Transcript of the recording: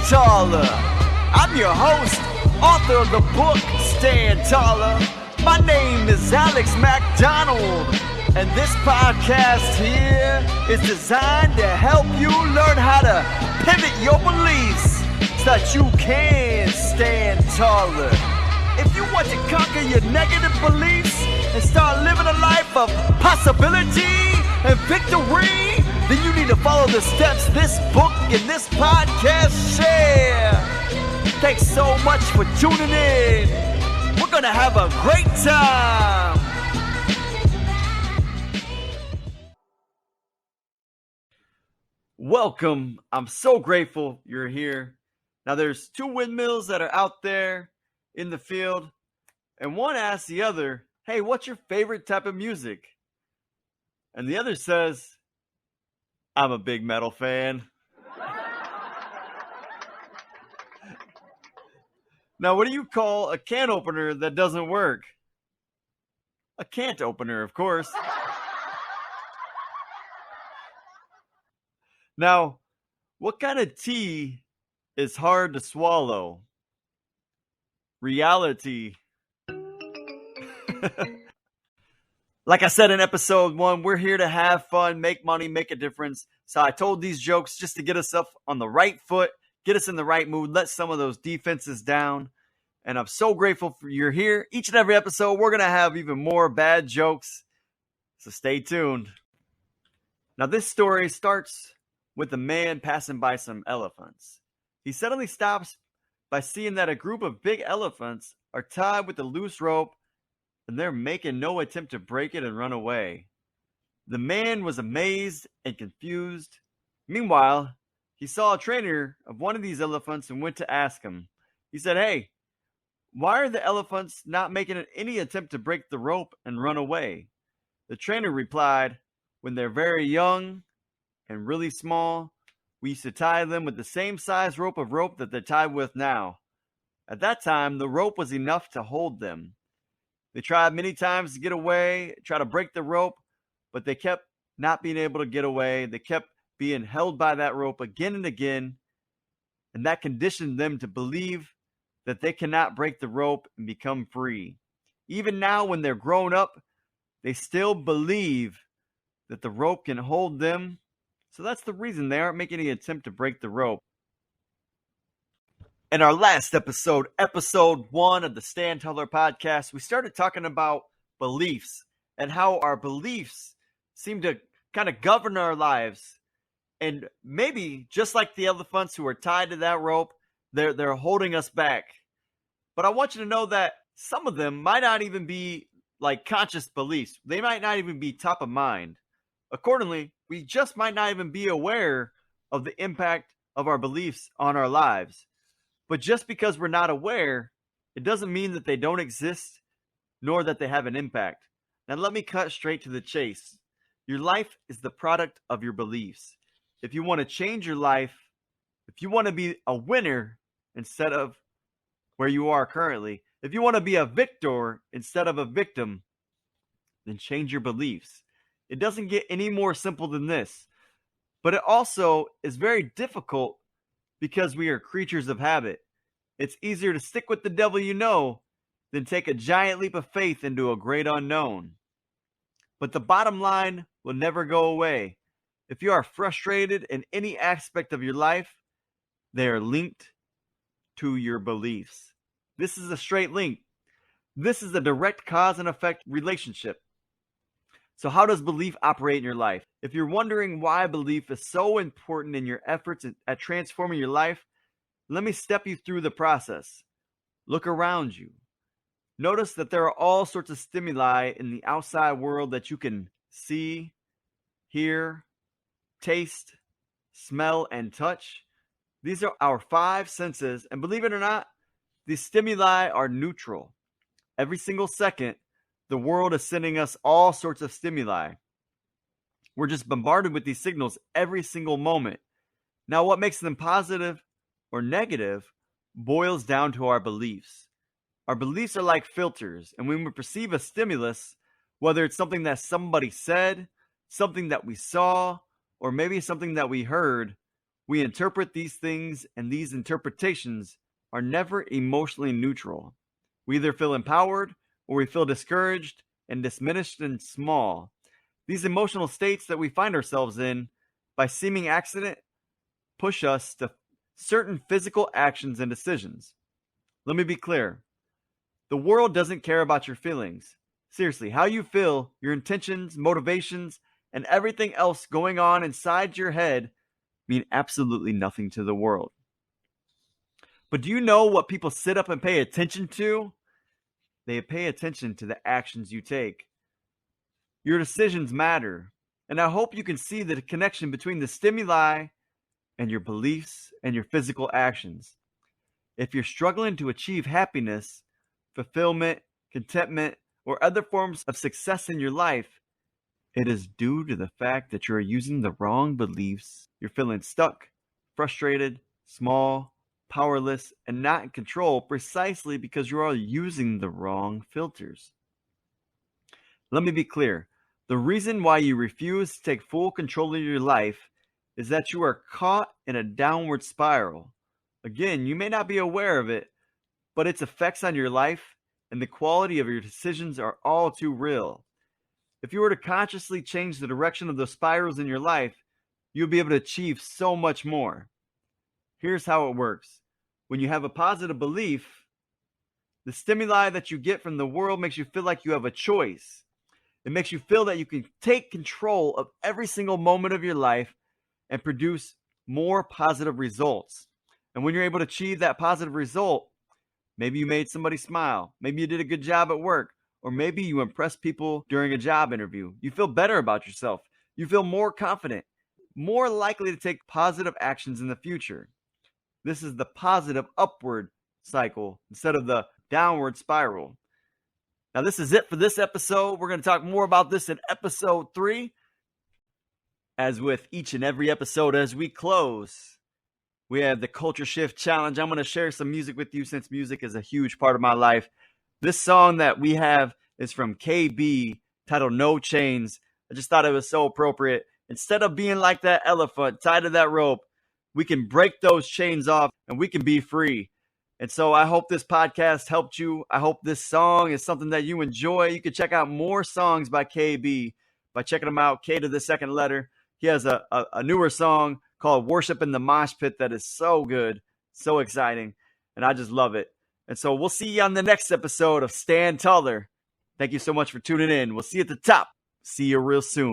Taller. I'm your host, author of the book Stand Taller. My name is Alex MacDonald, and this podcast here is designed to help you learn how to pivot your beliefs so that you can stand taller. If you want to conquer your negative beliefs and start living a life of possibility and victory, then you need to follow the steps this book and this podcast share. Thanks so much for tuning in. We're gonna have a great time. Welcome. I'm so grateful you're here. Now there's two windmills that are out there in the field, and one asks the other, hey, what's your favorite type of music? And the other says, I'm a big metal fan. Now, what do you call a can opener that doesn't work? A can't opener, of course. Now, what kind of tea is hard to swallow? Reality. Like I said in episode 1, we're here to have fun, make money, make a difference. So I told these jokes just to get us up on the right foot, get us in the right mood, let some of those defenses down. And I'm so grateful for you're here. Each and every episode, we're going to have even more bad jokes. So stay tuned. Now, this story starts with a man passing by some elephants. He suddenly stops by seeing that a group of big elephants are tied with a loose rope, and they're making no attempt to break it and run away. The man was amazed and confused. Meanwhile, he saw a trainer of one of these elephants and went to ask him. He said, hey, why are the elephants not making any attempt to break the rope and run away? The trainer replied, when they're very young and really small, we used to tie them with the same size rope that they're tied with now. At that time, the rope was enough to hold them. They tried many times to get away, try to break the rope, but they kept not being able to get away. They kept being held by that rope again and again, and that conditioned them to believe that they cannot break the rope and become free. Even now, when they're grown up, they still believe that the rope can hold them, so that's the reason they aren't making any attempt to break the rope. In our last episode, episode 1 of the Stand Taller podcast, we started talking about beliefs and how our beliefs seem to kind of govern our lives. And maybe just like the elephants who are tied to that rope, they're holding us back. But I want you to know that some of them might not even be like conscious beliefs. They might not even be top of mind. Accordingly, we just might not even be aware of the impact of our beliefs on our lives. But just because we're not aware, it doesn't mean that they don't exist, nor that they have an impact. Now let me cut straight to the chase. Your life is the product of your beliefs. If you want to change your life, if you want to be a winner instead of where you are currently, if you want to be a victor instead of a victim, then change your beliefs. It doesn't get any more simple than this. But it also is very difficult because we are creatures of habit. It's easier to stick with the devil you know than take a giant leap of faith into a great unknown. But the bottom line will never go away. If you are frustrated in any aspect of your life, they are linked to your beliefs. This is a straight link. This is a direct cause and effect relationship. So how does belief operate in your life? If you're wondering why belief is so important in your efforts at transforming your life, let me step you through the process. Look around you. Notice that there are all sorts of stimuli in the outside world that you can see, hear, taste, smell, and touch. These are our 5 senses, and believe it or not, these stimuli are neutral. Every single second, the world is sending us all sorts of stimuli. We're just bombarded with these signals every single moment. Now, what makes them positive or negative boils down to our beliefs. Our beliefs are like filters, and when we perceive a stimulus, whether it's something that somebody said, something that we saw, or maybe something that we heard, We interpret these things, and these interpretations are never emotionally neutral. We either feel empowered or we feel discouraged and diminished and small. These emotional states that we find ourselves in by seeming accident push us to certain physical actions and decisions. Let me be clear. The world doesn't care about your feelings. Seriously, how you feel, your intentions, motivations, and everything else going on inside your head mean absolutely nothing to the world. But do you know what people sit up and pay attention to? They pay attention to the actions you take. Your decisions matter, and I hope you can see the connection between the stimuli and your beliefs and your physical actions. If you're struggling to achieve happiness, fulfillment, contentment, or other forms of success in your life, it is due to the fact that you're using the wrong beliefs. You're feeling stuck, frustrated, small, powerless, and not in control precisely because you are using the wrong filters. Let me be clear. The reason why you refuse to take full control of your life is that you are caught in a downward spiral. Again, you may not be aware of it, but its effects on your life and the quality of your decisions are all too real. If you were to consciously change the direction of those spirals in your life, you'll be able to achieve so much more. Here's how it works. When you have a positive belief, the stimuli that you get from the world makes you feel like you have a choice. It makes you feel that you can take control of every single moment of your life and produce more positive results. And when you're able to achieve that positive result, maybe you made somebody smile, maybe you did a good job at work, or maybe you impressed people during a job interview. You feel better about yourself. You feel more confident, more likely to take positive actions in the future. This is the positive upward cycle instead of the downward spiral. Now, this is it for this episode. We're going to talk more about this in episode 3. As with each and every episode as we close, we have the Culture Shift Challenge. I'm going to share some music with you since music is a huge part of my life. This song that we have is from KB, titled No Chains. I just thought it was so appropriate. Instead of being like that elephant tied to that rope, we can break those chains off and we can be free. And so I hope this podcast helped you. I hope this song is something that you enjoy. You can check out more songs by KB by checking them out, K to the second letter. He has a newer song called Worship in the Mosh Pit that is so good, so exciting, and I just love it. And so we'll see you on the next episode of Stand Taller. Thank you so much for tuning in. We'll see you at the top. See you real soon.